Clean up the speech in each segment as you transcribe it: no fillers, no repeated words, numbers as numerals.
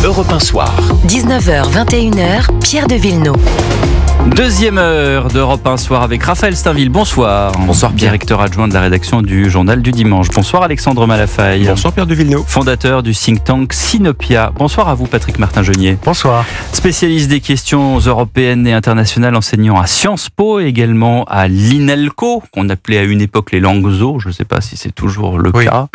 Europe 1 Soir. 19h, 21h, Pierre de Villeneuve. Deuxième heure d'Europe 1 Soir avec Raphaël Steinville. Bonsoir. Bonsoir Pierre. Directeur adjoint de la rédaction du Journal du Dimanche. Bonsoir Alexandre Malafaille. Bonsoir Pierre de Villeneuve. Fondateur du think tank Sinopia. Bonsoir à vous Patrick Martin-Genier. Bonsoir. Spécialiste des questions européennes et internationales, enseignant à Sciences Po et également à l'INALCO, qu'on appelait à une époque les Languedo. Je ne sais pas si c'est toujours le cas.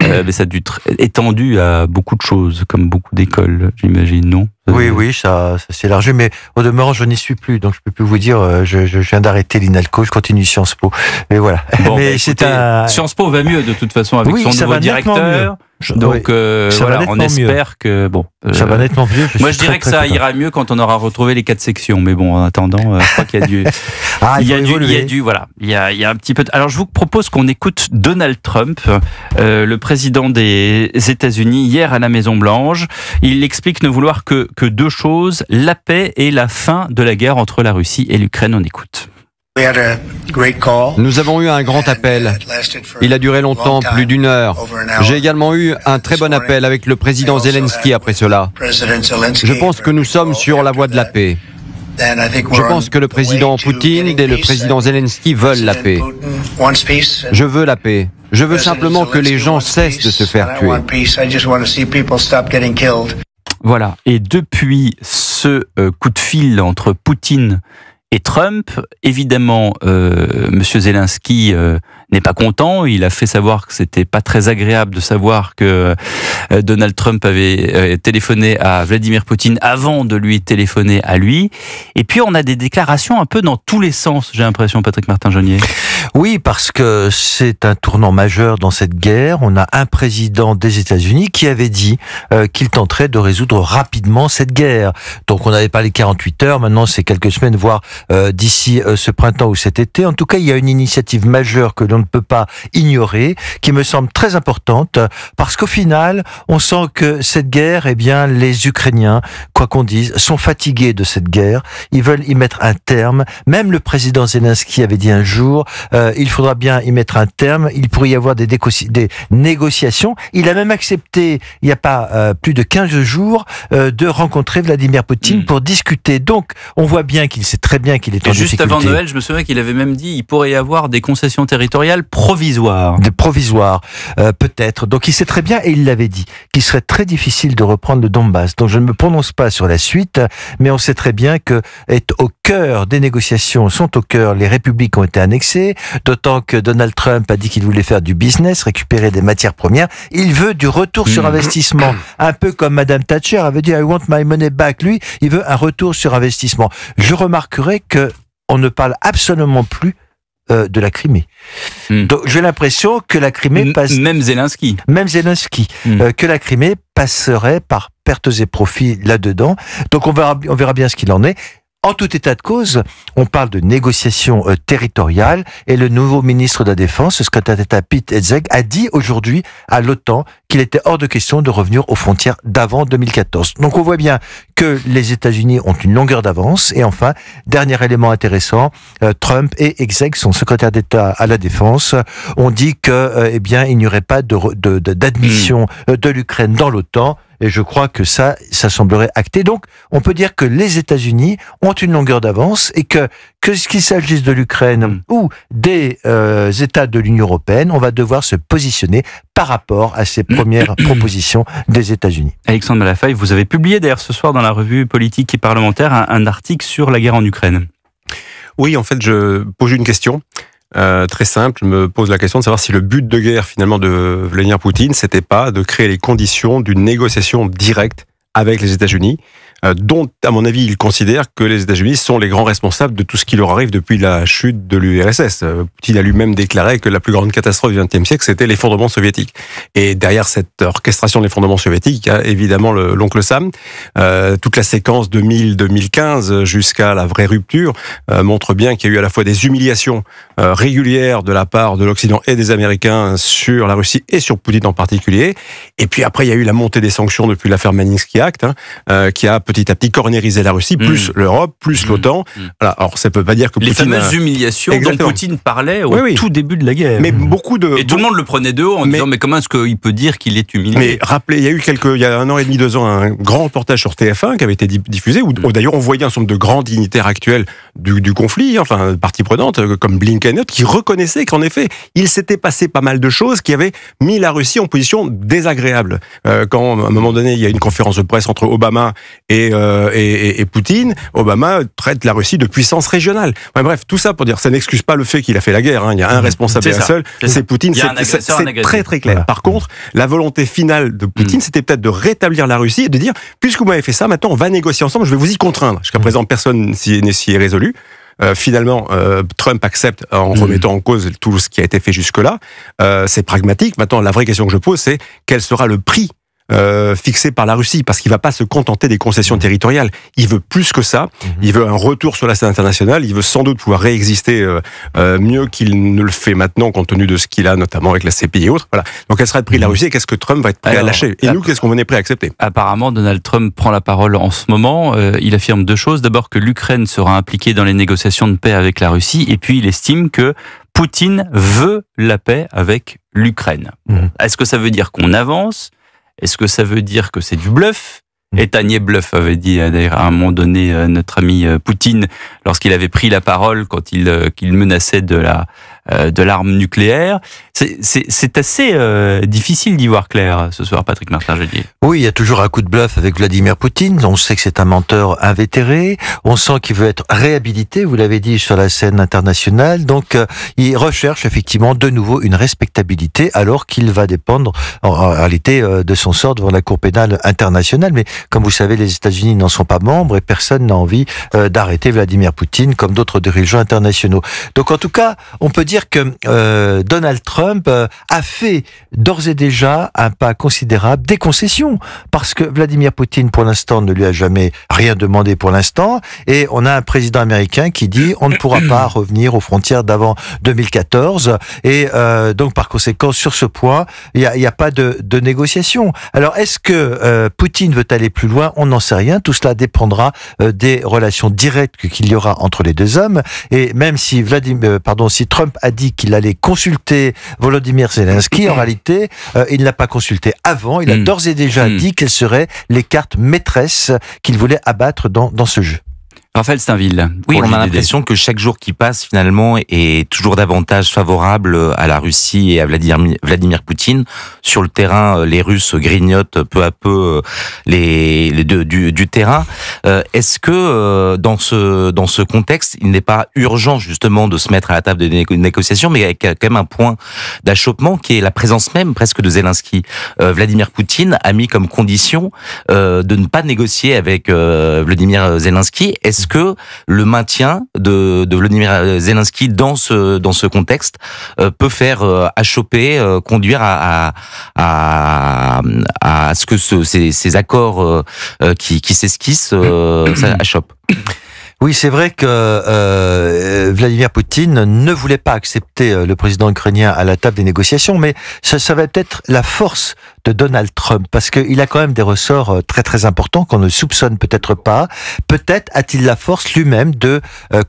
Mais ça a dû être étendu à beaucoup de choses, comme beaucoup d'écoles, j'imagine, non ? Oui, ça s'est élargi, mais au demeurant, je n'y suis plus, donc je peux plus vous dire. Je viens d'arrêter l'INALCO, je continue Sciences Po. Mais voilà. Bon, mais Sciences Po va mieux de toute façon avec son nouveau directeur. Donc voilà, on espère que ça va nettement mieux. Moi, je dirais que ça ira mieux quand on aura retrouvé les 4 sections. Mais bon, en attendant, je crois qu'il y a du, il y a un petit peu. Alors, je vous propose qu'on écoute Donald Trump, le président des États-Unis, hier à la Maison Blanche. Il explique ne vouloir que deux choses, la paix et la fin de la guerre entre la Russie et l'Ukraine. On écoute. Nous avons eu un grand appel. Il a duré longtemps, plus d'une heure. J'ai également eu un très bon appel avec le président Zelensky après cela. Je pense que nous sommes sur la voie de la paix. Je pense que le président Poutine et le président Zelensky veulent la paix. Je veux la paix. Je veux simplement que les gens cessent de se faire tuer. Voilà. Et depuis ce coup de fil entre Poutine et Trump, évidemment, Monsieur Zelensky n'est pas content. Il a fait savoir que c'était pas très agréable de savoir que Donald Trump avait téléphoné à Vladimir Poutine avant de lui téléphoner à lui. Et puis on a des déclarations un peu dans tous les sens, j'ai l'impression, Patrick Martin-Genier. Oui, parce que c'est un tournant majeur dans cette guerre. On a un président des États-Unis qui avait dit qu'il tenterait de résoudre rapidement cette guerre. Donc on avait parlé 48 heures, maintenant c'est quelques semaines, voire d'ici ce printemps ou cet été. En tout cas, il y a une initiative majeure que l'on ne peut pas ignorer, qui me semble très importante, parce qu'au final, on sent que cette guerre, les Ukrainiens, quoi qu'on dise, sont fatigués de cette guerre. Ils veulent y mettre un terme. Même le président Zelensky avait dit un jour, il faudra bien y mettre un terme. Il pourrait y avoir des négociations. Il a même accepté, il n'y a pas plus de 15 jours, de rencontrer Vladimir Poutine pour discuter. Donc, on voit bien qu'il sait très bien qu'il est en difficulté. Juste avant Noël, je me souviens qu'il avait même dit il pourrait y avoir des concessions territoriales provisoires. Des provisoires, peut-être. Donc il sait très bien, et il l'avait dit, qu'il serait très difficile de reprendre le Donbass. Donc je ne me prononce pas sur la suite, mais on sait très bien que au cœur des négociations, sont au cœur les républiques qui ont été annexées, d'autant que Donald Trump a dit qu'il voulait faire du business, récupérer des matières premières. Il veut du retour sur investissement. Un peu comme Madame Thatcher avait dit I want my money back. Lui, il veut un retour sur investissement. Je remarquerai que on ne parle absolument plus de la Crimée. Donc j'ai l'impression que la Crimée passe... Même Zelensky. Que la Crimée passerait par pertes et profits là-dedans. Donc on verra bien ce qu'il en est. En tout état de cause, on parle de négociations territoriales, et le nouveau ministre de la Défense, le secrétaire d'État Pete Hegseth, a dit aujourd'hui à l'OTAN qu'il était hors de question de revenir aux frontières d'avant 2014. Donc on voit bien que les États-Unis ont une longueur d'avance. Et enfin, dernier élément intéressant, Trump et Hegseth, son secrétaire d'État à la Défense, ont dit que il n'y aurait pas d'admission de l'Ukraine dans l'OTAN. Et je crois que ça semblerait acté. Donc, on peut dire que les États-Unis ont une longueur d'avance, et que qu'il s'agisse de l'Ukraine ou des États de l'Union européenne, on va devoir se positionner par rapport à ces premières propositions des États-Unis. Alexandre Malafaille, vous avez publié d'ailleurs ce soir dans la revue politique et parlementaire un article sur la guerre en Ukraine. Oui, en fait, je pose une question. Très simple, je me pose la question de savoir si le but de guerre finalement de Vladimir Poutine, c'était pas de créer les conditions d'une négociation directe avec les États-Unis, dont, à mon avis, il considère que les États-Unis sont les grands responsables de tout ce qui leur arrive depuis la chute de l'URSS. Poutine a lui-même déclaré que la plus grande catastrophe du XXe siècle, c'était l'effondrement soviétique. Et derrière cette orchestration de l'effondrement soviétique, il y a évidemment l'oncle Sam. Toute la séquence 2000-2015 jusqu'à la vraie rupture montre bien qu'il y a eu à la fois des humiliations régulières de la part de l'Occident et des Américains sur la Russie et sur Poutine en particulier. Et puis après, il y a eu la montée des sanctions depuis l'affaire Magnitsky Act, qui a petit petit à petit cornériser la Russie, plus l'Europe, plus l'OTAN. Voilà. Alors ça ne peut pas dire que les Poutine fameuses humiliations Exactement. dont Poutine parlait au tout début de la guerre. Mais beaucoup de... Et tout le monde le prenait de haut en disant mais comment est-ce qu'il peut dire qu'il est humilié? Mais rappelez, il y a 1 an et demi, 2 ans, un grand reportage sur TF1 qui avait été diffusé, où d'ailleurs on voyait un certain nombre de grands dignitaires actuels du conflit, enfin parties prenantes, comme Blinken, qui reconnaissaient qu'en effet, il s'était passé pas mal de choses qui avaient mis la Russie en position désagréable. Quand, à un moment donné, il y a une conférence de presse entre Obama et Poutine, Obama traite la Russie de puissance régionale. Ouais, bref, tout ça pour dire, ça n'excuse pas le fait qu'il a fait la guerre. Hein. Il y a un responsable et un seul, c'est Poutine. C'est très très clair. Voilà. Par contre, la volonté finale de Poutine, c'était peut-être de rétablir la Russie et de dire, puisque vous m'avez fait ça, maintenant on va négocier ensemble, je vais vous y contraindre. Jusqu'à présent, personne s'y est résolu. Finalement, Trump accepte en remettant en cause tout ce qui a été fait jusque-là. C'est pragmatique. Maintenant, la vraie question que je pose, c'est quel sera le prix fixé par la Russie, parce qu'il va pas se contenter des concessions territoriales. Il veut plus que ça. Il veut un retour sur la scène internationale. Il veut sans doute pouvoir réexister mieux qu'il ne le fait maintenant, compte tenu de ce qu'il a, notamment avec la CPI et autres. Voilà. Donc, quel sera le prix de la Russie et qu'est-ce que Trump va être prêt à lâcher? Et nous, qu'est-ce qu'on est prêt à accepter? Apparemment, Donald Trump prend la parole en ce moment. Il affirme 2 choses. D'abord que l'Ukraine sera impliquée dans les négociations de paix avec la Russie, et puis il estime que Poutine veut la paix avec l'Ukraine. Est-ce que ça veut dire qu'on avance? Est-ce que ça veut dire que c'est du bluff? Étagné bluff, avait dit d'ailleurs à un moment donné notre ami Poutine lorsqu'il avait pris la parole quand qu'il menaçait de l'arme nucléaire. C'est assez difficile d'y voir clair ce soir, Patrick Martin-Gellier. Oui, il y a toujours un coup de bluff avec Vladimir Poutine. On sait que c'est un menteur invétéré. On sent qu'il veut être réhabilité, vous l'avez dit, sur la scène internationale. Donc, il recherche effectivement de nouveau une respectabilité alors qu'il va dépendre en réalité de son sort devant la Cour pénale internationale. Mais comme vous savez, les États-Unis n'en sont pas membres et personne n'a envie d'arrêter Vladimir Poutine comme d'autres dirigeants internationaux. Donc, en tout cas, on peut dire que Donald Trump a fait d'ores et déjà un pas considérable des concessions, parce que Vladimir Poutine, pour l'instant, ne lui a jamais rien demandé pour l'instant, et on a un président américain qui dit on ne pourra pas revenir aux frontières d'avant 2014, et donc par conséquent, sur ce point, il y a pas de négociation. Alors, est-ce que Poutine veut aller plus loin? On n'en sait rien. Tout cela dépendra des relations directes qu'il y aura entre les deux hommes, et même si si Trump a dit qu'il allait consulter Volodymyr Zelensky, en réalité, il ne l'a pas consulté avant. Il a d'ores et déjà dit quelles seraient les cartes maîtresses qu'il voulait abattre dans ce jeu. Raphaël Steinville. Oui, on a l'impression que chaque jour qui passe, finalement, est toujours davantage favorable à la Russie et à Vladimir Poutine. Sur le terrain, les Russes grignotent peu à peu du terrain. Est-ce que dans ce contexte, il n'est pas urgent justement de se mettre à la table des négociations, mais avec quand même un point d'achoppement qui est la présence même presque de Zelensky. Vladimir Poutine a mis comme condition de ne pas négocier avec Vladimir Zelensky. Est-ce que le maintien de Volodymyr Zelensky dans ce contexte peut faire achopper, conduire à ce que ces accords qui s'esquissent achoppent? Oui, c'est vrai que Vladimir Poutine ne voulait pas accepter le président ukrainien à la table des négociations, mais ça va peut-être la force de Donald Trump, parce qu'il a quand même des ressorts très très importants qu'on ne soupçonne peut-être pas. Peut-être a-t-il la force lui-même de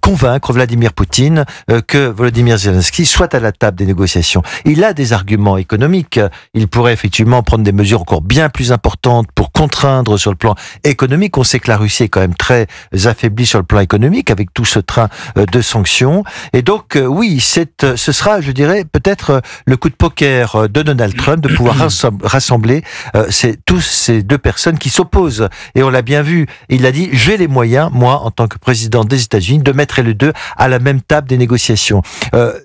convaincre Vladimir Poutine que Volodymyr Zelensky soit à la table des négociations. Il a des arguments économiques. Il pourrait effectivement prendre des mesures encore bien plus importantes pour contraindre sur le plan économique. On sait que la Russie est quand même très affaiblie sur le plan économique avec tout ce train de sanctions. Et donc, oui, ce sera, je dirais, peut-être le coup de poker de Donald Trump de pouvoir rassembler tous ces deux personnes qui s'opposent. Et on l'a bien vu. Il a dit, j'ai les moyens, moi, en tant que président des États-Unis, de mettre les deux à la même table des négociations.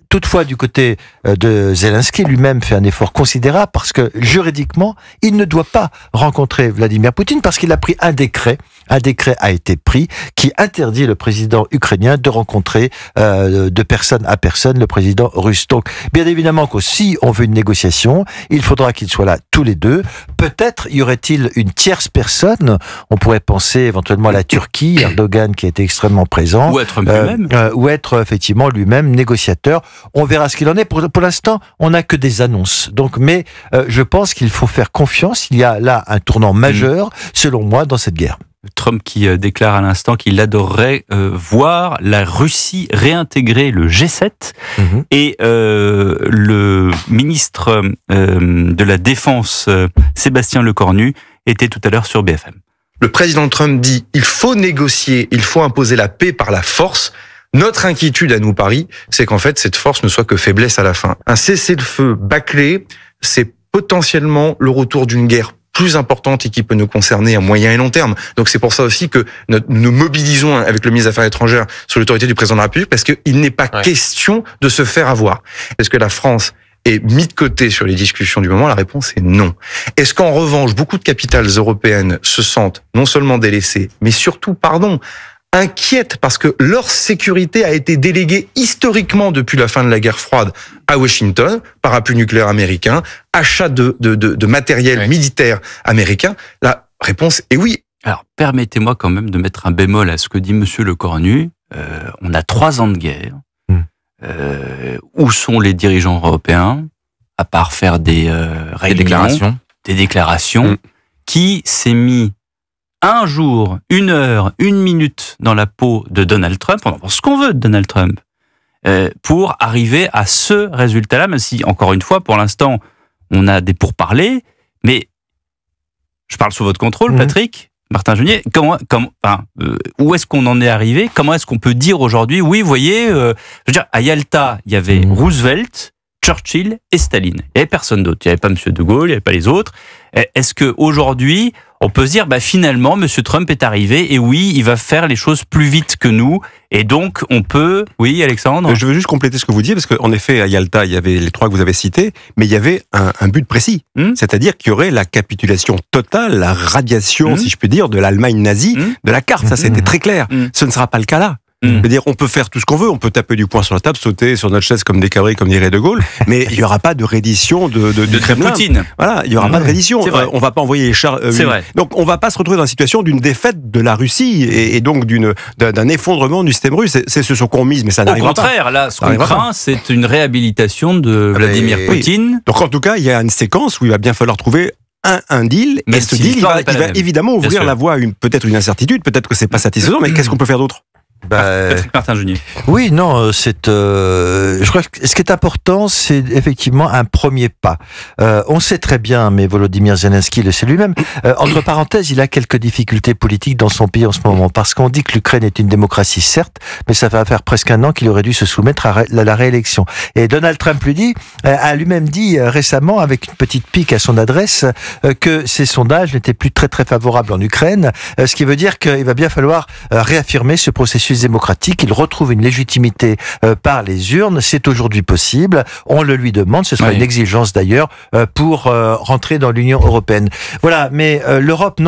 Toutefois, du côté de Zelensky, lui-même fait un effort considérable parce que juridiquement, il ne doit pas rencontrer Vladimir Poutine parce qu'il a pris un décret. Un décret a été pris qui interdit le président ukrainien de rencontrer de personne à personne le président russe. Donc, bien évidemment que si on veut une négociation, il faudra qu'ils soient là tous les deux. Peut-être y aurait-il une tierce personne. On pourrait penser éventuellement à la Turquie, Erdogan qui a été extrêmement présent. Ou être lui-même. Ou être effectivement lui-même négociateur. On verra ce qu'il en est. Pour l'instant, on n'a que des annonces. Donc, mais je pense qu'il faut faire confiance. Il y a là un tournant majeur, selon moi, dans cette guerre. Trump qui déclare à l'instant qu'il adorerait voir la Russie réintégrer le G7. Et le ministre de la Défense, Sébastien Lecornu, était tout à l'heure sur BFM. Le président Trump dit « il faut négocier, il faut imposer la paix par la force ». Notre inquiétude à nous, Paris, c'est qu'en fait, cette force ne soit que faiblesse à la fin. Un cessez-le-feu bâclé, c'est potentiellement le retour d'une guerre plus importante et qui peut nous concerner à moyen et long terme. Donc c'est pour ça aussi que nous mobilisons avec le ministre des Affaires étrangères sur l'autorité du président de la République, parce qu'il n'est pas question de se faire avoir. Est-ce que la France est mise de côté sur les discussions du moment? La réponse est non. Est-ce qu'en revanche, beaucoup de capitales européennes se sentent non seulement délaissées, mais surtout, inquiètes parce que leur sécurité a été déléguée historiquement depuis la fin de la guerre froide à Washington, parapluie nucléaire américain, achat de matériel militaire américain? La réponse est oui. Alors, permettez-moi quand même de mettre un bémol à ce que dit Monsieur Lecornu. On a 3 ans de guerre. Où sont les dirigeants européens, à part faire des réunions, des déclarations, qui s'est mis un jour, 1 heure, 1 minute dans la peau de Donald Trump, on en pense ce qu'on veut de Donald Trump, pour arriver à ce résultat-là, même si, encore une fois, pour l'instant, on a des pourparlers, mais je parle sous votre contrôle, Patrick, Martin Genier, où est-ce qu'on en est arrivé? Comment est-ce qu'on peut dire aujourd'hui, oui, vous voyez, je veux dire, à Yalta, il y avait Roosevelt, Churchill et Staline. Il n'y avait personne d'autre. Il n'y avait pas M. De Gaulle, il n'y avait pas les autres. Est-ce qu'aujourd'hui, on peut se dire, finalement, M. Trump est arrivé et oui, il va faire les choses plus vite que nous et donc on peut... Oui, Alexandre? Je veux juste compléter ce que vous dites, parce qu'en effet, à Yalta, il y avait les 3 que vous avez cités, mais il y avait un but précis. C'est-à-dire qu'il y aurait la capitulation totale, la radiation, si je peux dire, de l'Allemagne nazie de la carte. Ça, c'était très clair. Ce ne sera pas le cas là. C'est-à-dire, on peut faire tout ce qu'on veut, on peut taper du poing sur la table, sauter sur notre chaise comme des cabris, comme dirait De Gaulle, mais il n'y aura pas de reddition du Kremlin. Poutine. Voilà, il n'y aura pas de reddition. On va pas envoyer les chars. C'est vrai. Donc, on va pas se retrouver dans la situation d'une défaite de la Russie et donc d'un effondrement du système russe. C'est ce sur quoi on mise, mais ça n'arrivera pas. Au contraire, là, ce qu'on craint, c'est une réhabilitation de Vladimir Poutine. Donc, en tout cas, il y a une séquence où il va bien falloir trouver un deal, et ce deal, il va évidemment ouvrir la voie à peut-être une incertitude, peut-être que c'est pas satisfaisant, mais qu'est-ce qu'on peut faire d'autre? Martin Genier. Oui, non, je crois que ce qui est important, c'est effectivement un premier pas. On sait très bien, mais Volodymyr Zelensky le sait lui-même, entre parenthèses, il a quelques difficultés politiques dans son pays en ce moment, parce qu'on dit que l'Ukraine est une démocratie, certes, mais ça va faire presque 1 an qu'il aurait dû se soumettre à la réélection. Et Donald Trump a lui-même dit récemment, avec une petite pique à son adresse, que ces sondages n'étaient plus très très favorables en Ukraine, ce qui veut dire qu'il va bien falloir réaffirmer ce processus démocratique, il retrouve une légitimité par les urnes, c'est aujourd'hui possible, on le lui demande, ce sera une exigence d'ailleurs pour rentrer dans l'Union européenne. Voilà, mais l'Europe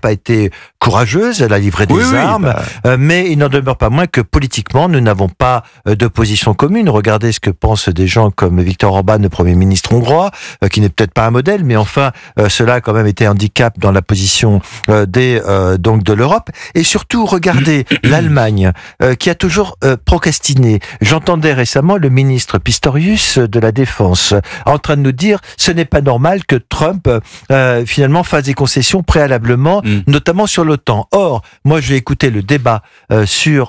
a été courageuse, elle a livré des armes, mais il n'en demeure pas moins que politiquement, nous n'avons pas de position commune. Regardez ce que pensent des gens comme Viktor Orban, le Premier ministre hongrois, qui n'est peut-être pas un modèle, mais enfin, cela a quand même été un handicap dans la position donc de l'Europe. Et surtout, regardez l'Allemagne, qui a toujours procrastiné. J'entendais récemment le ministre Pistorius de la Défense en train de nous dire ce n'est pas normal que Trump finalement fasse des concessions préalablement, notamment sur l'OTAN. Or, moi j'ai écouté le débat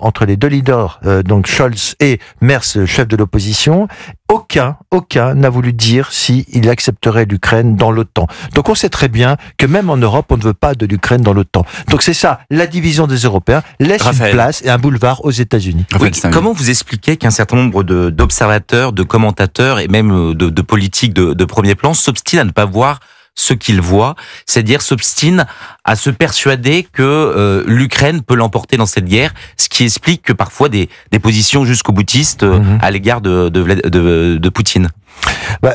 entre les 2 leaders, donc Scholz et Merz, le chef de l'opposition. Aucun n'a voulu dire s'il accepterait l'Ukraine dans l'OTAN. Donc on sait très bien que même en Europe, on ne veut pas de l'Ukraine dans l'OTAN. Donc c'est ça, la division des Européens laisse une place et un boulevard aux États-Unis. Comment vous expliquez qu'un certain nombre d'observateurs, de commentateurs et même de politiques de premier plan s'obstinent à ne pas voir ce qu'ils voient, c'est-à-dire s'obstinent à se persuader que l'Ukraine peut l'emporter dans cette guerre, ce qui explique que parfois des positions jusqu'au boutiste à l'égard de Poutine.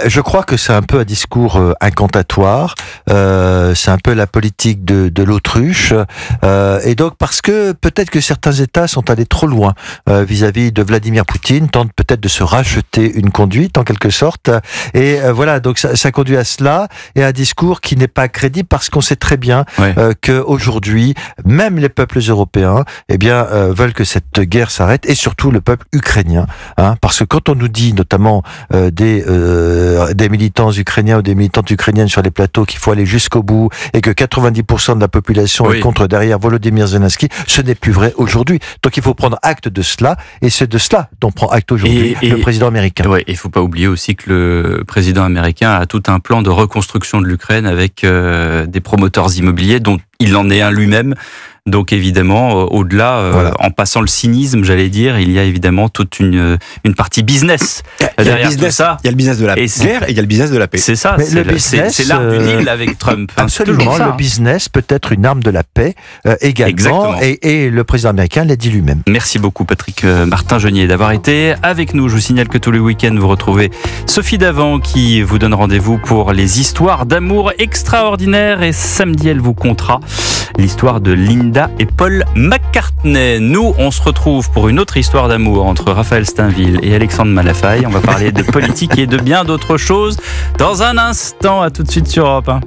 Je crois que c'est un peu un discours incantatoire, c'est un peu la politique de l'autruche, et donc parce que peut-être que certains États sont allés trop loin vis-à-vis de Vladimir Poutine, tentent peut-être de se racheter une conduite en quelque sorte, et voilà, donc ça conduit à cela, et à un discours qui n'est pas crédible parce qu'on sait très bien qu'aujourd'hui, même les peuples européens veulent que cette guerre s'arrête, et surtout le peuple ukrainien, parce que quand on nous dit notamment des des militants ukrainiens ou des militantes ukrainiennes sur les plateaux qu'il faut aller jusqu'au bout et que 90% de la population est contre derrière Volodymyr Zelensky, ce n'est plus vrai aujourd'hui. Donc il faut prendre acte de cela et c'est de cela dont prend acte aujourd'hui le président américain. Ouais, il ne faut pas oublier aussi que le président américain a tout un plan de reconstruction de l'Ukraine avec des promoteurs immobiliers dont il en est un lui-même. Donc évidemment, au-delà, en passant le cynisme, j'allais dire, il y a évidemment toute une partie business derrière tout ça. Il y a le business de la guerre et il y a le business de la paix. C'est ça, c'est l'art du deal avec Trump. Absolument, le business peut être une arme de la paix également. Exactement. Et le président américain l'a dit lui-même. Merci beaucoup Patrick Martin-Genier d'avoir été avec nous. Je vous signale que tous les week-ends, vous retrouvez Sophie Davant qui vous donne rendez-vous pour les histoires d'amour extraordinaires. Et samedi, elle vous contera l'histoire de Linda et Paul McCartney. Nous, on se retrouve pour une autre histoire d'amour entre Raphaël Steinville et Alexandre Malafaille. On va parler de politique et de bien d'autres choses dans un instant. À tout de suite sur Europe 1.